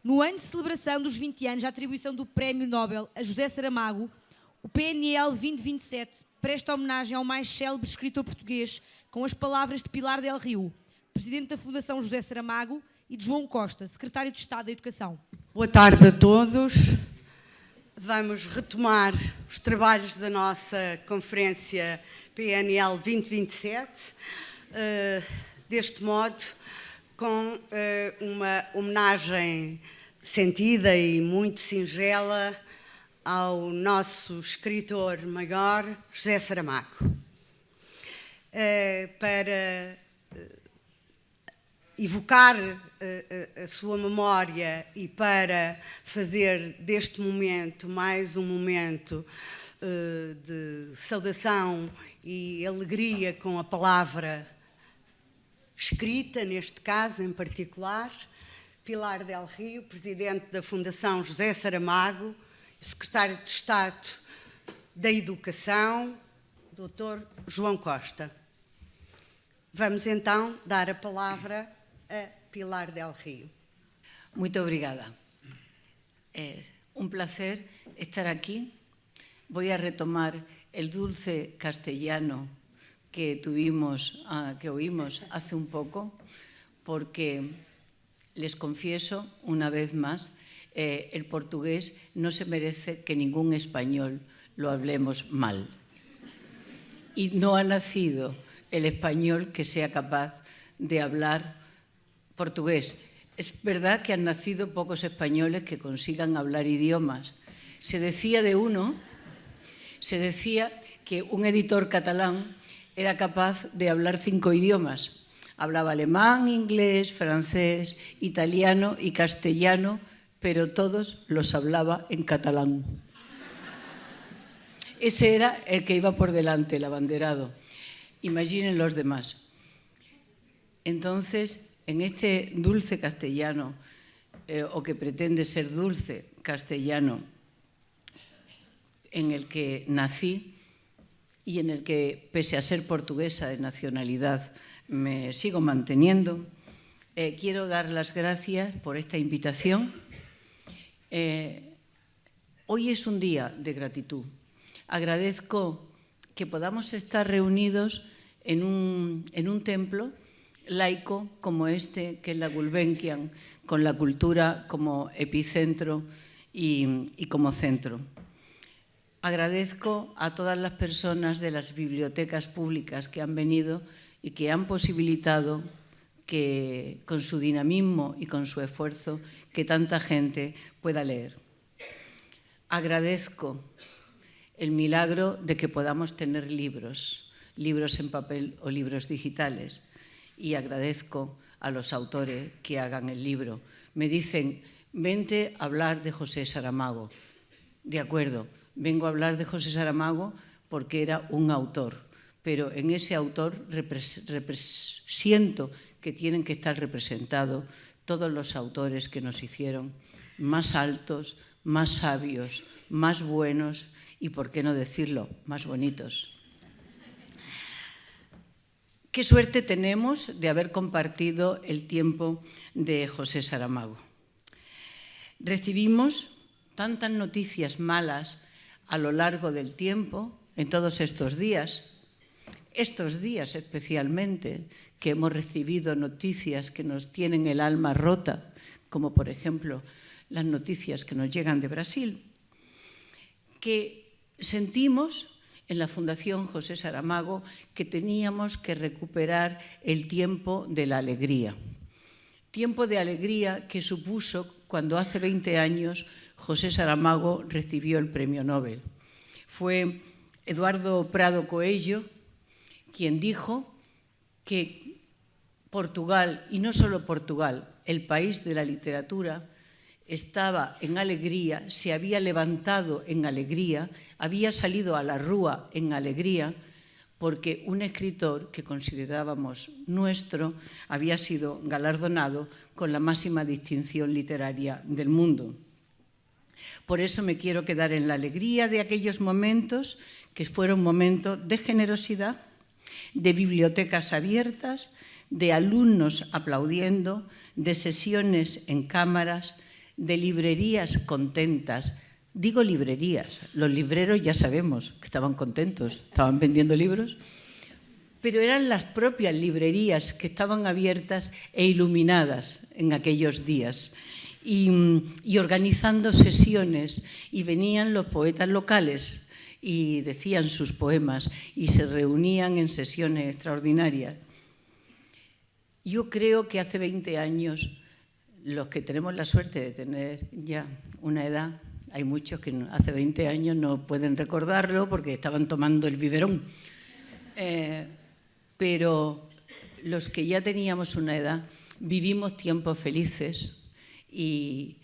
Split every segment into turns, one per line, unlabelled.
No ano de celebração dos 20 anos da atribuição do Prémio Nobel a José Saramago, o PNL 2027 presta homenagem ao mais célebre escritor português com as palavras de Pilar del Rio, presidente da Fundação José Saramago, e de João Costa, secretário de Estado da Educação.
Boa tarde a todos. Vamos retomar os trabalhos da nossa conferência PNL 2027, deste modo, com uma homenagem sentida e muito singela ao nosso escritor maior, José Saramago. Para evocar a sua memória e para fazer deste momento mais um momento de saudação e alegria com a palavra escrita, neste caso em particular, Pilar del Rio, presidente da Fundação José Saramago, secretário de Estado da Educação, Dr. João Costa. Vamos então dar a palavra a Pilar del Rio.
Muito obrigada. Es un placer estar aquí. Voy a retomar el dulce castellano que oímos hace un poco, porque les confieso una vez más, el portugués no se merece que ningún español lo hablemos mal. Y no ha nacido el español que sea capaz de hablar portugués. Es verdad que han nacido pocos españoles que consigan hablar idiomas. Se decía que un editor catalán era capaz de hablar 5 idiomas. Hablaba alemán, inglés, francés, italiano y castellano, pero todos los hablaba en catalán. Ese era el que iba por delante, el abanderado. Imaginen los demás. Entonces, en este dulce castellano, o que pretende ser dulce castellano, en el que nací y en el que, pese a ser portuguesa de nacionalidad, me sigo manteniendo, quiero dar las gracias por esta invitación. Hoy es un día de gratitud. Agradezco que podamos estar reunidos en un templo laico como este, que es la Gulbenkian, con la cultura como epicentro y como centro. Agradezco a todas las personas de las bibliotecas públicas que han venido y que han posibilitado que, con su dinamismo y con su esfuerzo, que tanta gente pueda leer. Agradezco el milagro de que podamos tener libros en papel o libros digitales. Y agradezco a los autores que hagan el libro. Me dicen, vente a hablar de José Saramago. De acuerdo, vengo a hablar de José Saramago porque era un autor, pero en ese autor siento que tienen que estar representados todos los autores que nos hicieron más altos, más sabios, más buenos y, por qué no decirlo, más bonitos. Qué suerte tenemos de haber compartido el tiempo de José Saramago. Recibimos tantas noticias malas a lo largo del tiempo, en todos estos días especialmente, que hemos recibido noticias que nos tienen el alma rota, como por ejemplo las noticias que nos llegan de Brasil, que sentimos en la Fundación José Saramago que teníamos que recuperar el tiempo de la alegría. Tiempo de alegría que supuso cuando hace 20 años José Saramago recibió el Premio Nobel. Fue Eduardo Prado Coello quien dijo que Portugal, y no solo Portugal, el país de la literatura, estaba en alegría, se había levantado en alegría, había salido a la rúa en alegría, porque un escritor que considerábamos nuestro había sido galardonado con la máxima distinción literaria del mundo. Por eso me quiero quedar en la alegría de aquellos momentos, que fueron momentos de generosidad, de bibliotecas abiertas, de alumnos aplaudiendo, de sesiones en cámaras, de librerías contentas. Digo librerías, los libreros ya sabemos que estaban contentos, estaban vendiendo libros, pero eran las propias librerías que estaban abiertas e iluminadas en aquellos días y organizando sesiones, y venían los poetas locales y decían sus poemas y se reunían en sesiones extraordinarias. Yo creo que hace 20 años, los que tenemos la suerte de tener ya una edad, hay muchos que hace 20 años no pueden recordarlo porque estaban tomando el biberón, pero los que ya teníamos una edad vivimos tiempos felices y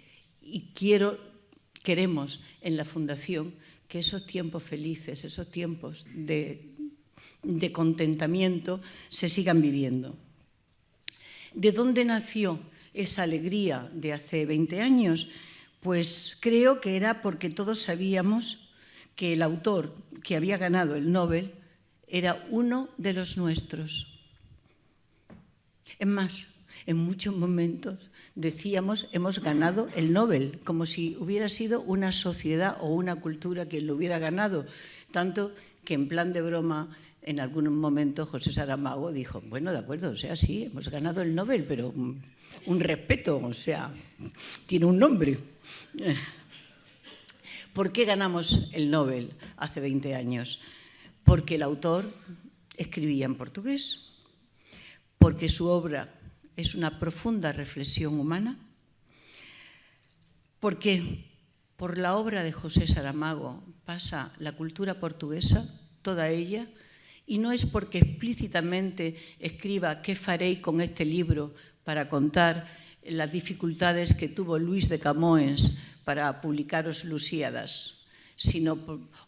queremos en la Fundación que esos tiempos felices, esos tiempos de contentamiento se sigan viviendo. ¿De dónde nació esa alegría de hace 20 años? Pues creo que era porque todos sabíamos que el autor que había ganado el Nobel era uno de los nuestros. Es más, en muchos momentos decíamos hemos ganado el Nobel, como si hubiera sido una sociedad o una cultura quien lo hubiera ganado, tanto que en plan de broma en algún momento José Saramago dijo, bueno, de acuerdo, o sea, sí, hemos ganado el Nobel, pero un respeto, o sea, tiene un nombre. ¿Por qué ganamos el Nobel hace 20 años? Porque el autor escribía en portugués, porque su obra es una profunda reflexión humana, porque por la obra de José Saramago pasa la cultura portuguesa, toda ella, y no es porque explícitamente escriba qué farei con este libro para contar las dificultades que tuvo Luis de Camões para publicar Os Lusíadas,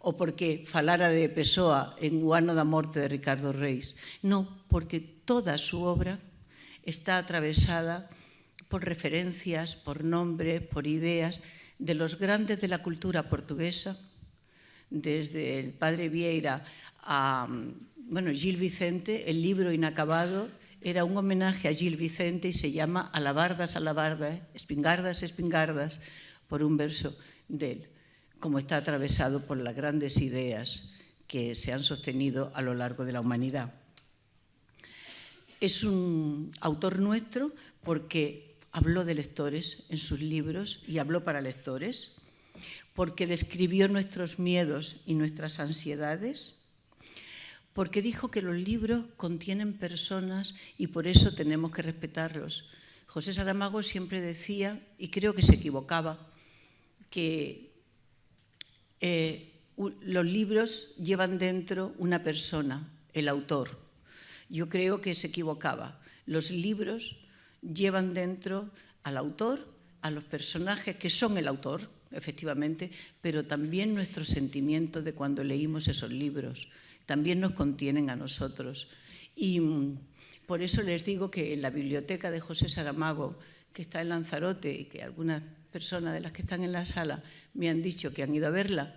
o porque falara de Pessoa en O ano da morte de Ricardo Reis. No, porque toda su obra está atravesada por referencias, por nombres, por ideas de los grandes de la cultura portuguesa, desde el padre Vieira a Gil Vicente. El libro inacabado era un homenaje a Gil Vicente y se llama Alabardas, alabardas, espingardas, espingardas, por un verso de él, como está atravesado por las grandes ideas que se han sostenido a lo largo de la humanidad. Es un autor nuestro porque habló de lectores en sus libros y habló para lectores, porque describió nuestros miedos y nuestras ansiedades, porque dijo que los libros contienen personas y por eso tenemos que respetarlos. José Saramago siempre decía, y creo que se equivocaba, que los libros llevan dentro una persona, el autor. Yo creo que se equivocaba. Los libros llevan dentro al autor, a los personajes que son el autor, efectivamente, pero también nuestro sentimiento de cuando leímos esos libros. También nos contienen a nosotros. Y por eso les digo que en la biblioteca de José Saramago, que está en Lanzarote y que algunas personas de las que están en la sala me han dicho que han ido a verla,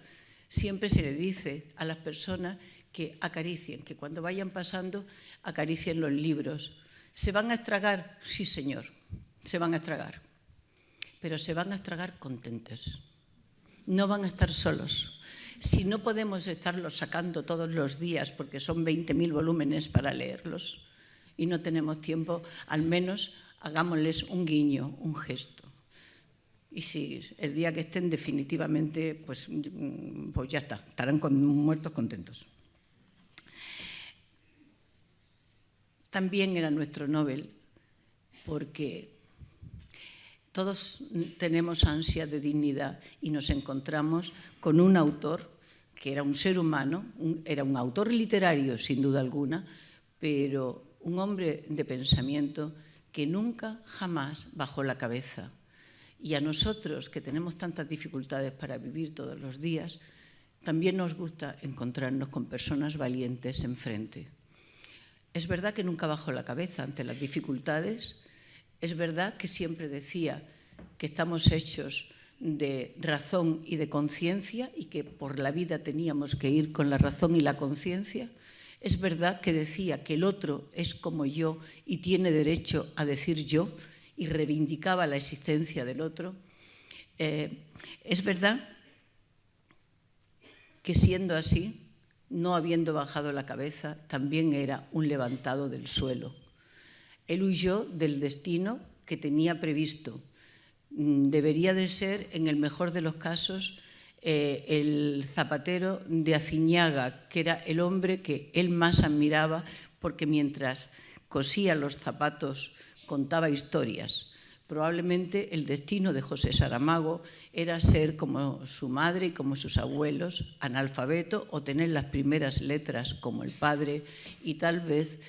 siempre se le dice a las personas que acaricien, que cuando vayan pasando acaricien los libros. ¿Se van a estragar? Sí, señor, se van a estragar, pero se van a estragar contentos. No van a estar solos. Si no podemos estarlos sacando todos los días porque son 20.000 volúmenes para leerlos y no tenemos tiempo, al menos hagámosles un guiño, un gesto. Y si el día que estén definitivamente, pues ya está, estarán muertos contentos. También era nuestro Nobel porque todos tenemos ansia de dignidad y nos encontramos con un autor que era un ser humano, era un autor literario sin duda alguna, pero un hombre de pensamiento que nunca, jamás bajó la cabeza. Y a nosotros, que tenemos tantas dificultades para vivir todos los días, también nos gusta encontrarnos con personas valientes enfrente. Es verdad que nunca bajó la cabeza ante las dificultades. Es verdad que siempre decía que estamos hechos de razón y de conciencia y que por la vida teníamos que ir con la razón y la conciencia. Es verdad que decía que el otro es como yo y tiene derecho a decir yo y reivindicaba la existencia del otro. Es verdad que siendo así, no habiendo bajado la cabeza, también era un levantado del suelo. Él huyó del destino que tenía previsto. Debería de ser, en el mejor de los casos, el zapatero de Aciñaga, que era el hombre que él más admiraba, porque mientras cosía los zapatos contaba historias. Probablemente el destino de José Saramago era ser como su madre y como sus abuelos, analfabeto, o tener las primeras letras como el padre y tal vez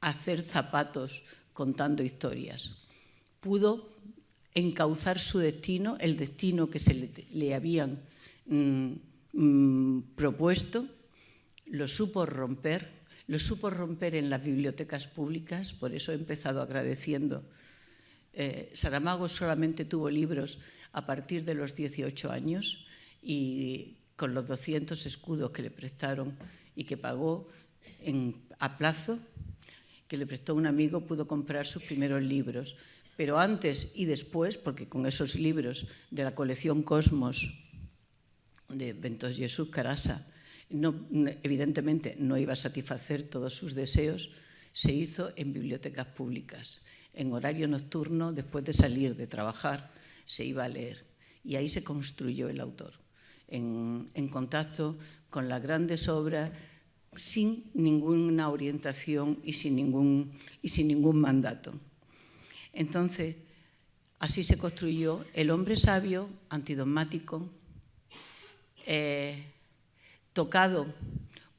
hacer zapatos contando historias. Pudo encauzar su destino, el destino que le habían propuesto, lo supo romper en las bibliotecas públicas. Por eso he empezado agradeciendo. Saramago solamente tuvo libros a partir de los 18 años y con los 200 escudos que le prestaron y que pagó a plazo, que le prestó un amigo, pudo comprar sus primeros libros. Pero antes y después, porque con esos libros de la colección Cosmos de Ventos Jesús Carasa, evidentemente no iba a satisfacer todos sus deseos, se hizo en bibliotecas públicas. En horario nocturno, después de salir de trabajar, se iba a leer. Y ahí se construyó el autor, en contacto con las grandes obras, sin ninguna orientación y sin ningún mandato. Entonces, así se construyó el hombre sabio, antidogmático, tocado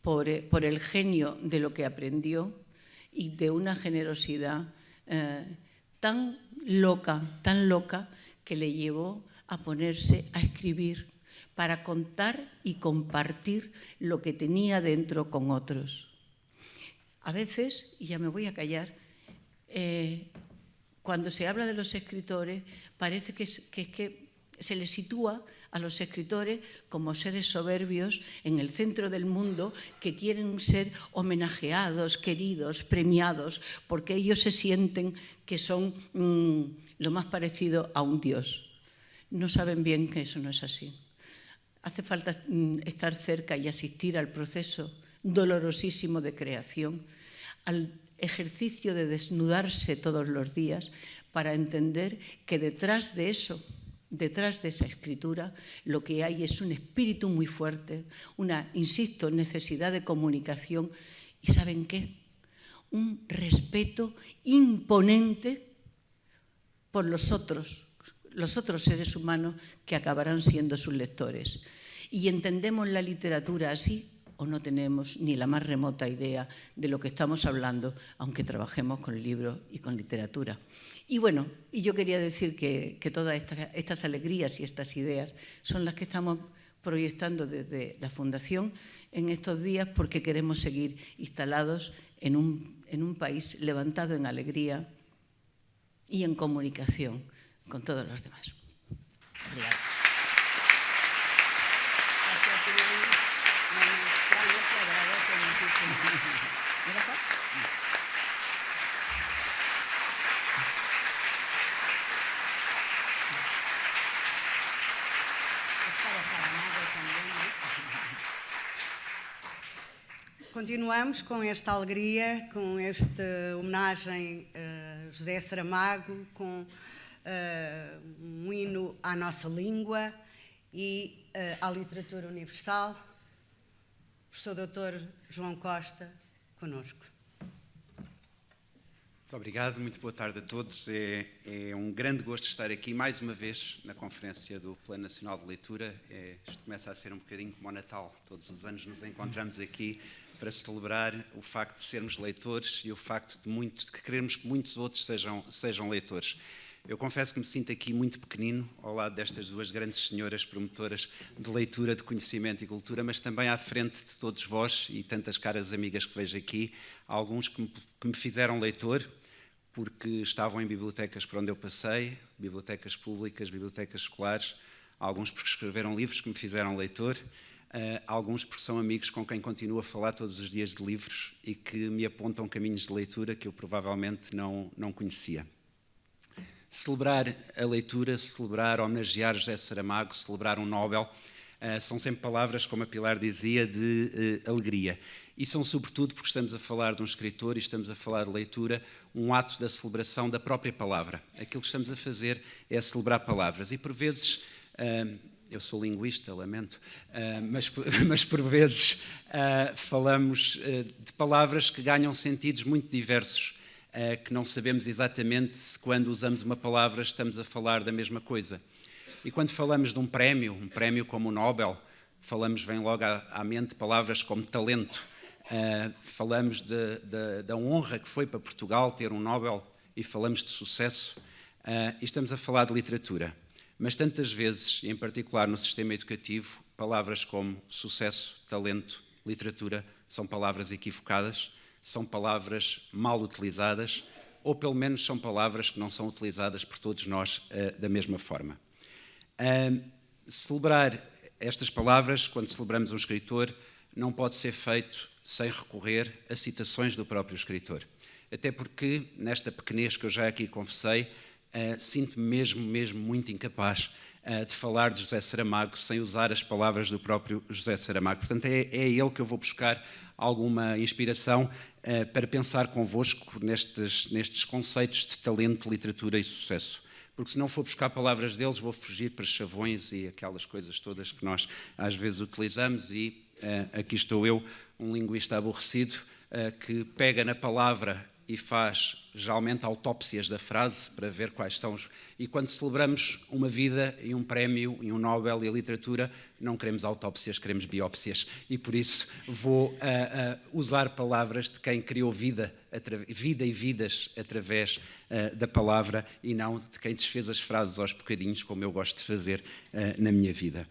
por el genio de lo que aprendió y de una generosidad tan loca, que le llevó a ponerse a escribir para contar y compartir lo que tenía dentro con otros. A veces, y ya me voy a callar, cuando se habla de los escritores, parece que se les sitúa a los escritores como seres soberbios en el centro del mundo que quieren ser homenajeados, queridos, premiados, porque ellos se sienten que son lo más parecido a un dios. No saben bien que eso no es así. Hace falta estar cerca y asistir al proceso dolorosísimo de creación, al ejercicio de desnudarse todos los días para entender que detrás de eso, detrás de esa escritura, lo que hay es un espíritu muy fuerte, una, insisto, necesidad de comunicación y ¿saben qué? Un respeto imponente por los otros seres humanos que acabarán siendo sus lectores. Y entendemos la literatura así o no tenemos ni la más remota idea de lo que estamos hablando, aunque trabajemos con libros y con literatura. Y bueno, y yo quería decir que todas estas alegrías y estas ideas son las que estamos proyectando desde la Fundación en estos días porque queremos seguir instalados en un país levantado en alegría y en comunicación con todos los demás. Gracias.
Continuamos com esta alegria, com esta homenagem a José Saramago, com um hino à nossa língua e à literatura universal. Professor Dr. João Costa, conosco.
Muito obrigado, muito boa tarde a todos. É um grande gosto estar aqui mais uma vez na conferência do Plano Nacional de Leitura. Isto começa a ser um bocadinho como o Natal. Todos os anos nos encontramos aqui para celebrar o facto de sermos leitores e o facto de que queremos que muitos outros sejam leitores. Eu confesso que me sinto aqui muito pequenino, ao lado destas duas grandes senhoras promotoras de leitura, de conhecimento e cultura, mas também à frente de todos vós e tantas caras amigas que vejo aqui, alguns que me fizeram leitor, porque estavam em bibliotecas por onde eu passei, bibliotecas públicas, bibliotecas escolares, alguns porque escreveram livros que me fizeram leitor, alguns porque são amigos com quem continuo a falar todos os dias de livros e que me apontam caminhos de leitura que eu provavelmente não conhecia. celebrar a leitura, celebrar, homenagear José Saramago, celebrar um Nobel, são sempre palavras, como a Pilar dizia, de alegria. E são sobretudo, porque estamos a falar de um escritor e estamos a falar de leitura, um ato da celebração da própria palavra. Aquilo que estamos a fazer é celebrar palavras. E por vezes, eu sou linguista, lamento, mas por vezes falamos de palavras que ganham sentidos muito diversos, que não sabemos exatamente se quando usamos uma palavra estamos a falar da mesma coisa. E quando falamos de um prémio como o Nobel, vem logo à mente palavras como talento. Falamos da honra que foi para Portugal ter um Nobel e falamos de sucesso. E estamos a falar de literatura. Mas tantas vezes, em particular no sistema educativo, palavras como sucesso, talento, literatura, são palavras equivocadas, são palavras mal utilizadas, ou pelo menos são palavras que não são utilizadas por todos nós da mesma forma. Celebrar estas palavras, quando celebramos um escritor, não pode ser feito sem recorrer a citações do próprio escritor. Até porque, nesta pequenez que eu já aqui confessei, sinto-me mesmo muito incapaz de falar de José Saramago sem usar as palavras do próprio José Saramago. Portanto, é a ele que eu vou buscar alguma inspiração para pensar convosco nestes conceitos de talento, literatura e sucesso. Porque se não for buscar palavras deles, vou fugir para chavões e aquelas coisas todas que nós às vezes utilizamos e aqui estou eu, um linguista aborrecido, que pega na palavra e faz geralmente autópsias da frase para ver quais são os... E quando celebramos uma vida e um prémio e um Nobel e a literatura, não queremos autópsias, queremos biópsias. E por isso vou usar palavras de quem criou vida e vidas através da palavra e não de quem desfez as frases aos bocadinhos, como eu gosto de fazer na minha vida.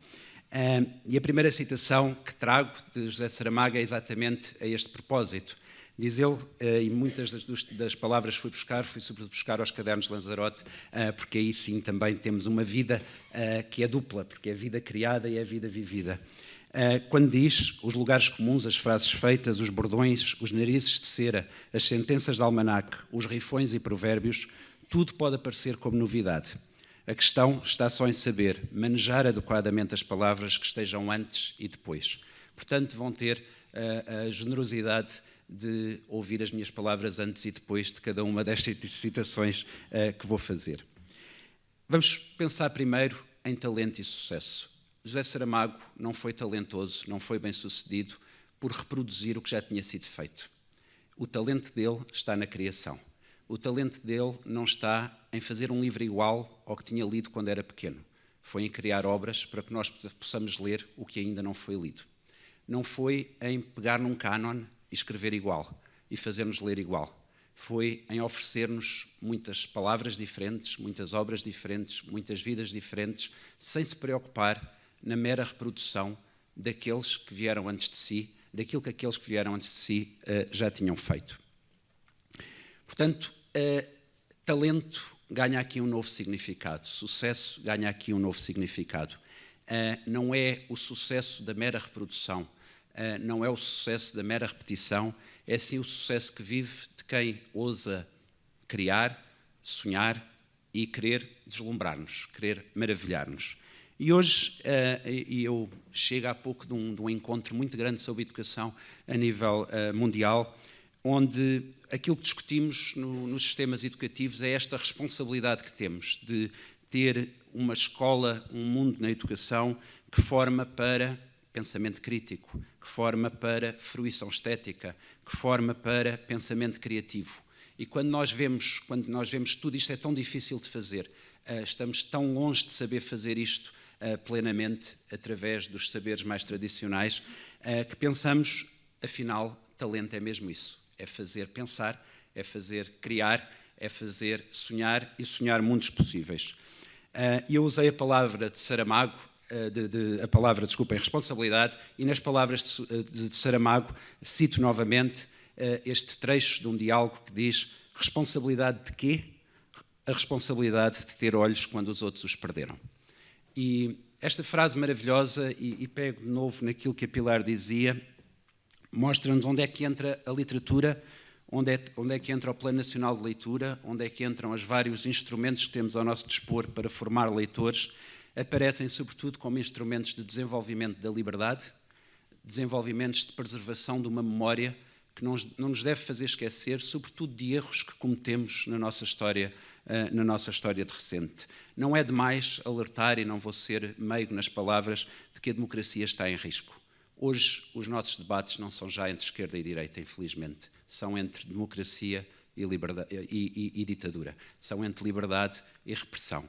E a primeira citação que trago de José Saramago é exatamente a este propósito. Diz ele, e muitas das palavras fui sobretudo buscar aos cadernos de Lanzarote, porque aí sim também temos uma vida que é dupla, porque é a vida criada e é a vida vivida. Quando diz os lugares comuns, as frases feitas, os bordões, os narizes de cera, as sentenças de almanaque, os rifões e provérbios, tudo pode aparecer como novidade. A questão está só em saber manejar adequadamente as palavras que estejam antes e depois. Portanto, vão ter a generosidade de ouvir as minhas palavras antes e depois de cada uma destas citações que vou fazer. Vamos pensar primeiro em talento e sucesso. José Saramago não foi talentoso, não foi bem-sucedido por reproduzir o que já tinha sido feito. O talento dele está na criação. O talento dele não está em fazer um livro igual ao que tinha lido quando era pequeno. Foi em criar obras para que nós possamos ler o que ainda não foi lido. Não foi em pegar num cânon e escrever igual e fazer-nos ler igual. Foi em oferecer-nos muitas palavras diferentes, muitas obras diferentes, muitas vidas diferentes, sem se preocupar na mera reprodução daqueles que vieram antes de si, daquilo que aqueles que vieram antes de si já tinham feito. Portanto, talento ganha aqui um novo significado, sucesso ganha aqui um novo significado. Não é o sucesso da mera reprodução, não é o sucesso da mera repetição, é sim o sucesso que vive de quem ousa criar, sonhar e querer deslumbrar-nos, querer maravilhar-nos. E hoje, eu chego há pouco de um encontro muito grande sobre educação a nível mundial, onde aquilo que discutimos nos sistemas educativos é esta responsabilidade que temos de ter uma escola, um mundo na educação que forma para pensamento crítico, que forma para fruição estética, que forma para pensamento criativo. E quando nós vemos tudo isto é tão difícil de fazer, estamos tão longe de saber fazer isto plenamente através dos saberes mais tradicionais, que pensamos, afinal, talento é mesmo isso. É fazer pensar, é fazer criar, é fazer sonhar e sonhar mundos possíveis. Eu usei a palavra de Saramago, em responsabilidade, e nas palavras de Saramago cito novamente este trecho de um diálogo que diz: responsabilidade de quê? A responsabilidade de ter olhos quando os outros os perderam. E esta frase maravilhosa, e pego de novo naquilo que a Pilar dizia, mostra-nos onde é que entra a literatura, Onde é que entra o Plano Nacional de Leitura? Onde é que entram os vários instrumentos que temos ao nosso dispor para formar leitores? Aparecem sobretudo como instrumentos de desenvolvimento da liberdade, desenvolvimentos de preservação de uma memória que não nos deve fazer esquecer, sobretudo de erros que cometemos na nossa história de recente. Não é demais alertar, e não vou ser meigo nas palavras, de que a democracia está em risco. Hoje, os nossos debates não são já entre esquerda e direita, infelizmente. São entre democracia e ditadura. São entre liberdade e repressão.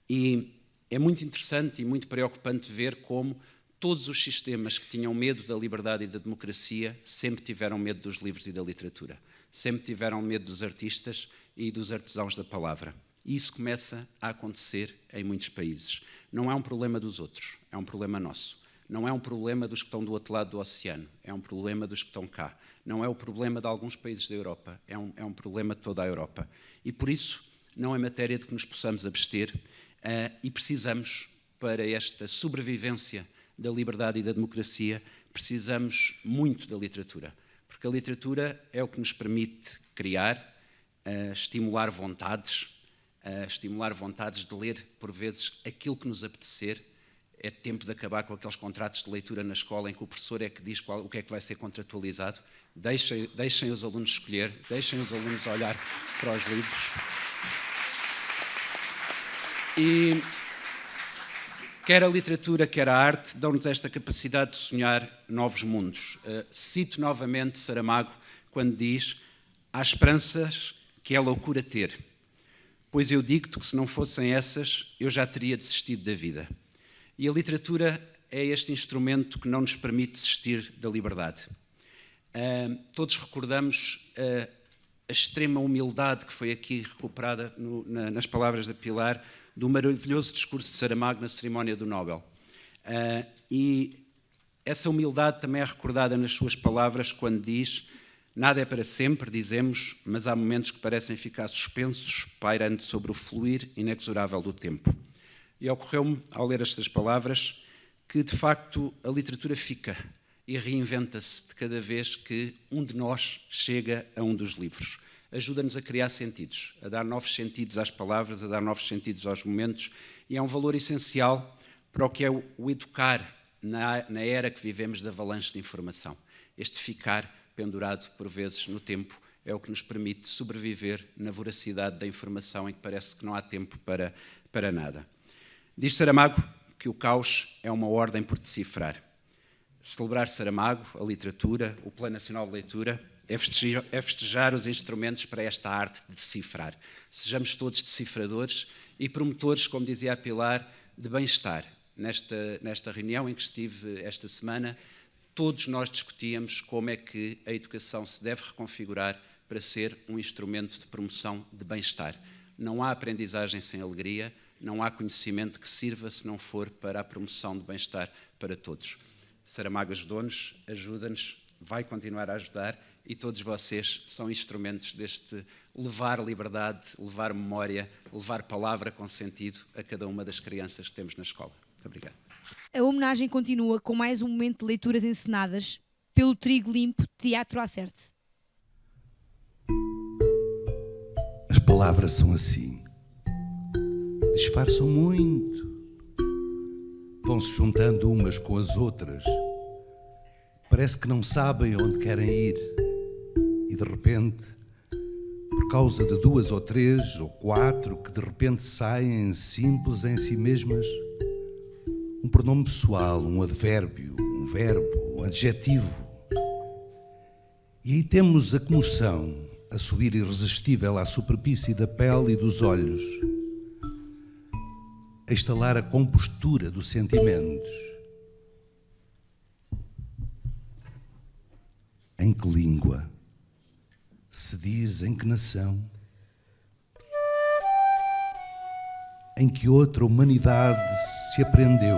E é muito interessante e muito preocupante ver como todos os sistemas que tinham medo da liberdade e da democracia sempre tiveram medo dos livros e da literatura. Sempre tiveram medo dos artistas e dos artesãos da palavra. E isso começa a acontecer em muitos países. Não é um problema dos outros, é um problema nosso. Não é um problema dos que estão do outro lado do oceano, é um problema dos que estão cá. Não é o problema de alguns países da Europa, é um problema de toda a Europa. E por isso, não é matéria de que nos possamos abster e precisamos, para esta sobrevivência da liberdade e da democracia, precisamos muito da literatura. Porque a literatura é o que nos permite criar, estimular vontades de ler, por vezes, aquilo que nos apetecer. É tempo de acabar com aqueles contratos de leitura na escola em que o professor é que diz o que é que vai ser contratualizado. Deixem os alunos escolher, deixem os alunos olhar para os livros. E quer a literatura, quer a arte, dão-nos esta capacidade de sonhar novos mundos. Cito novamente Saramago quando diz: há esperanças que é loucura ter, pois eu digo-te que se não fossem essas, eu já teria desistido da vida. E a literatura é este instrumento que não nos permite desistir da liberdade. Todos recordamos a extrema humildade que foi aqui recuperada nas palavras da Pilar, do maravilhoso discurso de Saramago na cerimónia do Nobel. E essa humildade também é recordada nas suas palavras quando diz: nada é para sempre, dizemos, mas há momentos que parecem ficar suspensos, pairando sobre o fluir inexorável do tempo. E ocorreu-me, ao ler estas palavras, que, de facto, a literatura fica e reinventa-se de cada vez que um de nós chega a um dos livros. Ajuda-nos a criar sentidos, a dar novos sentidos às palavras, a dar novos sentidos aos momentos, e é um valor essencial para o que é o educar na era que vivemos de avalanche de informação. Este ficar pendurado, por vezes, no tempo, é o que nos permite sobreviver na voracidade da informação em que parece que não há tempo para nada. Diz Saramago que o caos é uma ordem por decifrar. Celebrar Saramago, a literatura, o Plano Nacional de Leitura, é festejar os instrumentos para esta arte de decifrar. Sejamos todos decifradores e promotores, como dizia a Pilar, de bem-estar. Nesta reunião em que estive esta semana, todos nós discutíamos como é que a educação se deve reconfigurar para ser um instrumento de promoção de bem-estar. Não há aprendizagem sem alegria, não há conhecimento que sirva se não for para a promoção de bem-estar para todos. Saramago ajudou-nos, ajuda-nos, vai continuar a ajudar, e todos vocês são instrumentos deste levar liberdade, levar memória, levar palavra com sentido a cada uma das crianças que temos na escola. Muito obrigado.
A homenagem continua com mais um momento de leituras encenadas pelo Trigo Limpo Teatro Acerte.
As palavras são assim. Disfarçam muito. Vão-se juntando umas com as outras. Parece que não sabem onde querem ir. E de repente, por causa de 2 ou 3 ou 4 que de repente saem simples em si mesmas, um pronome pessoal, um advérbio, um verbo, um adjetivo. E aí temos a comoção a subir irresistível à superfície da pele e dos olhos, a instalar a compostura dos sentimentos. Em que língua se diz em que nação? Em que outra humanidade se aprendeu?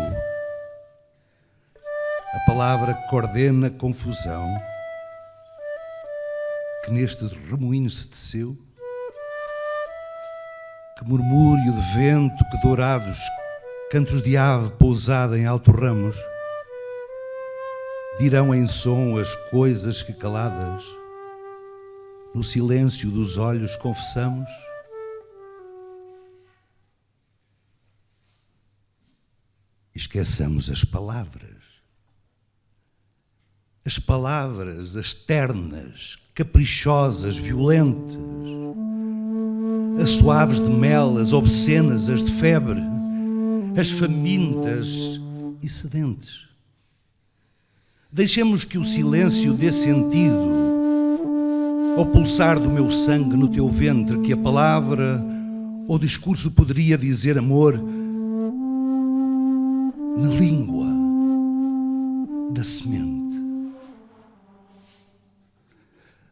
A palavra que ordena confusão, que neste remoinho se teceu? Que murmúrio de vento, que dourados cantos de ave pousada em altos ramos dirão em som as coisas que caladas no silêncio dos olhos confessamos. Esqueçamos as palavras. As palavras, as ternas, caprichosas, violentas, as suaves de mel, as obscenas, as de febre, as famintas e sedentes. Deixemos que o silêncio dê sentido ao pulsar do meu sangue no teu ventre, que a palavra ou discurso poderia dizer amor na língua da semente.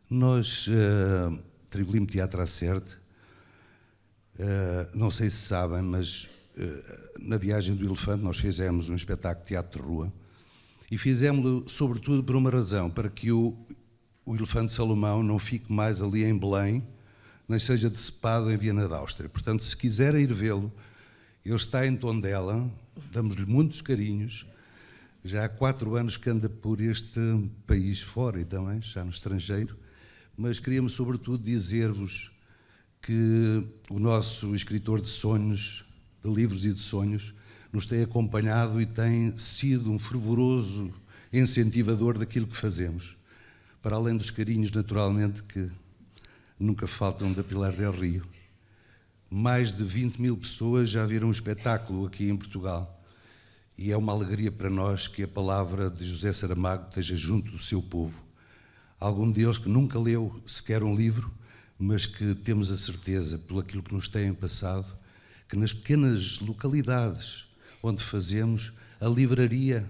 Nós, Tribulim Teatro à Serte, não sei se sabem, mas na Viagem do Elefante nós fizemos um espetáculo de teatro de rua e fizemos-lo sobretudo por uma razão, para que o Elefante Salomão não fique mais ali em Belém, nem seja decepado em Viena da Áustria. Portanto, se quiserem ir vê-lo, ele está em Tondela, damos-lhe muitos carinhos. Já há 4 anos que anda por este país fora e também já no estrangeiro, mas queríamos sobretudo dizer-vos que o nosso escritor de sonhos, de livros e de sonhos, nos tem acompanhado e tem sido um fervoroso incentivador daquilo que fazemos. Para além dos carinhos, naturalmente, que nunca faltam da Pilar del Rio. Mais de 20.000 pessoas já viram o espetáculo aqui em Portugal. E é uma alegria para nós que a palavra de José Saramago esteja junto do seu povo. Algum deles que nunca leu sequer um livro, mas que temos a certeza, pelo aquilo que nos têm passado, que nas pequenas localidades onde fazemos, a livraria,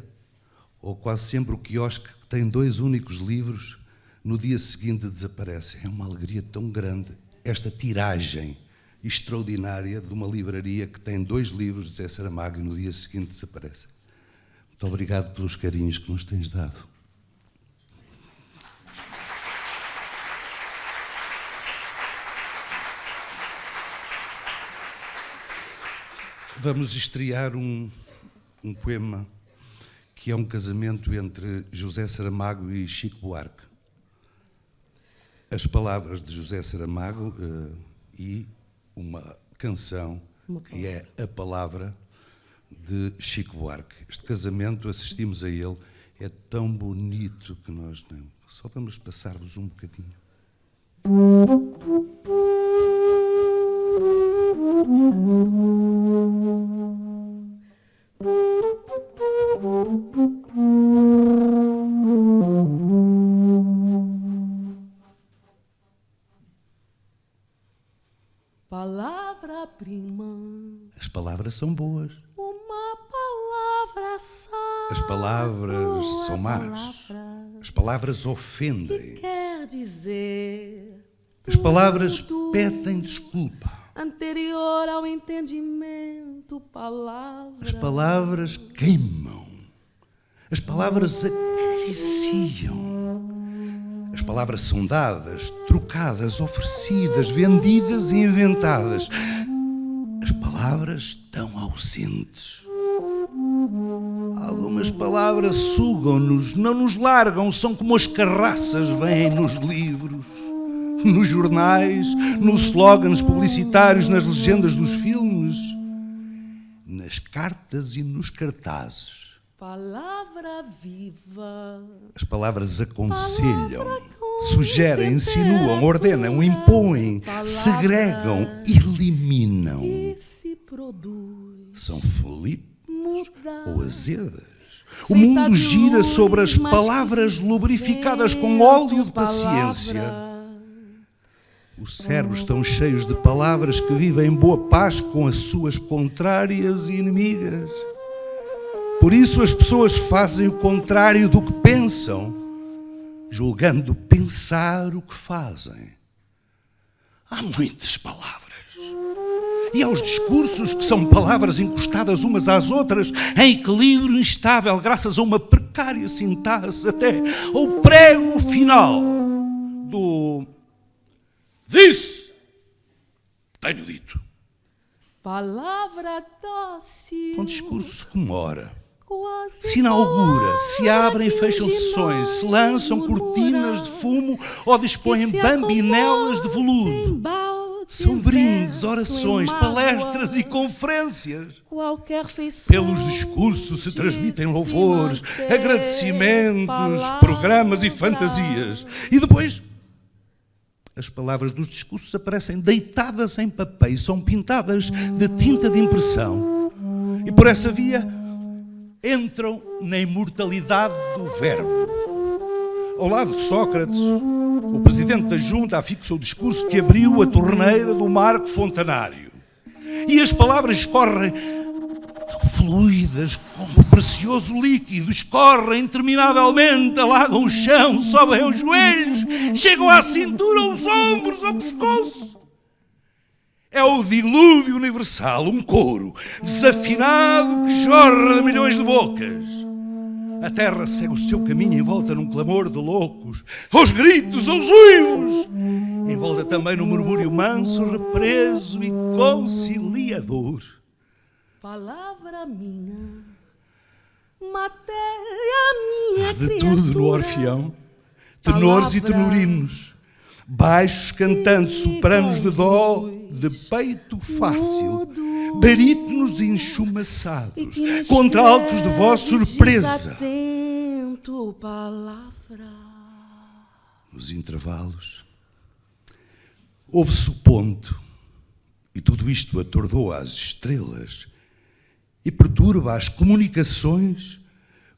ou quase sempre o quiosque que tem 2 únicos livros, no dia seguinte desaparece. É uma alegria tão grande esta tiragem extraordinária de uma livraria que tem 2 livros de José Saramago e no dia seguinte desaparece. Muito obrigado pelos carinhos que nos tens dado. Vamos estrear um poema que é um casamento entre José Saramago e Chico Buarque. As palavras de José Saramago e uma canção que é a palavra de Chico Buarque. Este casamento, assistimos a ele, é tão bonito que nós não... Só vamos passar-vos um bocadinho.
Palavra-prima.
As palavras são boas.
Uma palavra só.
As palavras são más. As palavras ofendem.
Quer dizer.
As palavras pedem desculpa.
Anterior ao entendimento, palavra.
As palavras queimam. As palavras acariciam. As palavras são dadas, trocadas, oferecidas, vendidas e inventadas. As palavras estão ausentes. Algumas palavras sugam-nos, não nos largam, são como as carraças vêm nos livros, nos jornais, nos slogans publicitários, nas legendas dos filmes, nas cartas e nos cartazes.
Palavra viva.
As palavras aconselham, sugerem, insinuam, ordenam, impõem, segregam, eliminam.
E se produz.
São felipes ou azedas. O mundo gira sobre as palavras lubrificadas com óleo de paciência. Os cérebros estão cheios de palavras que vivem em boa paz com as suas contrárias e inimigas. Por isso as pessoas fazem o contrário do que pensam, julgando pensar o que fazem. Há muitas palavras. E há os discursos que são palavras encostadas umas às outras, em equilíbrio instável, graças a uma precária sintaxe, até ao prego final do disse, tenho dito.
Palavra doce.
Um discurso que mora, se inaugura, se abrem e fecham sessões, se lançam cortinas de fumo ou dispõem bambinelas de veludo. São brindes, orações, palestras e conferências. Pelos discursos se transmitem louvores, agradecimentos, programas e fantasias. E depois, as palavras dos discursos aparecem deitadas em papéis, são pintadas de tinta de impressão. E por essa via entram na imortalidade do verbo. Ao lado de Sócrates, o presidente da Junta afixou o discurso que abriu a torneira do Marco Fontanário. E as palavras escorrem tão fluidas como precioso líquido, escorrem interminavelmente, alagam o chão, sobem aos joelhos, chegam à cintura, aos ombros, ao pescoço. É o dilúvio universal, um coro desafinado que jorra de milhões de bocas. A terra segue o seu caminho em volta num clamor de loucos, aos gritos, aos uivos. Envolta também num murmúrio manso, represo e conciliador.
Palavra minha, matéria minha,
há de tudo no Orfeão, tenores e tenorinos, baixos cantando sopranos de dó, de peito fácil, barítonos enchumaçados, contraltos de voz surpresa.
Atento, palavra.
Nos intervalos, ouve-se o ponto, e tudo isto atordou às estrelas e perturba as comunicações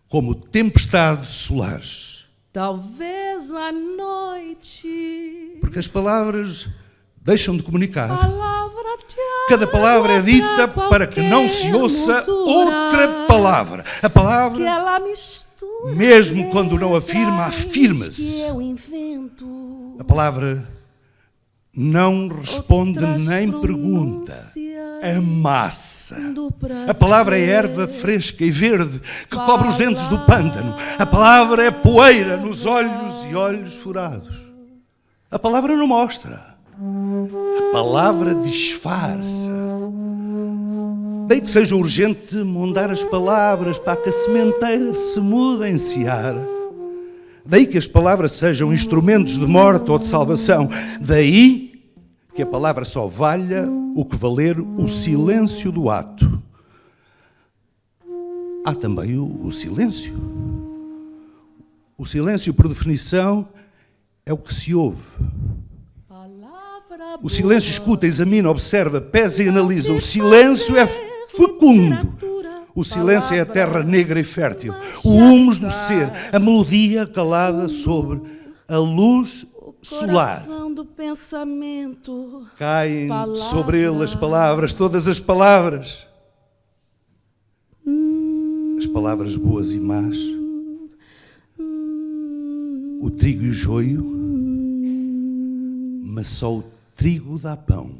como tempestades solares.
Talvez à noite,
Porque as palavras deixam de comunicar.
palavra de
Cada palavra é dita
água,
para que não se ouça
qualquer
outra palavra. A
que
palavra,
ela mistura,
mesmo quando não afirma, afirma-se.
que eu invento.
A palavra não responde
Outras
nem pergunta.
pronúncias
Amassa.
do prazer.
A palavra é erva fresca e verde que cobre os dentes do pântano. A palavra é poeira nos olhos e olhos furados. A palavra não mostra. A palavra disfarça. Daí que seja urgente mondar as palavras para que a sementeira se mude em seara. Daí que as palavras sejam instrumentos de morte ou de salvação. Daí que a palavra só valha o que valer o silêncio do ato. Há também o silêncio. O silêncio, por definição, é o que se ouve. O silêncio escuta, examina, observa, pesa e analisa. O silêncio é fecundo. O silêncio é a terra negra e fértil. O humus do ser, a melodia calada sobre a luz solar.
Coração do pensamento,
Caem sobre ele as palavras, todas as palavras. As palavras boas e más. O trigo e o joio. Mas só o trigo dá pão.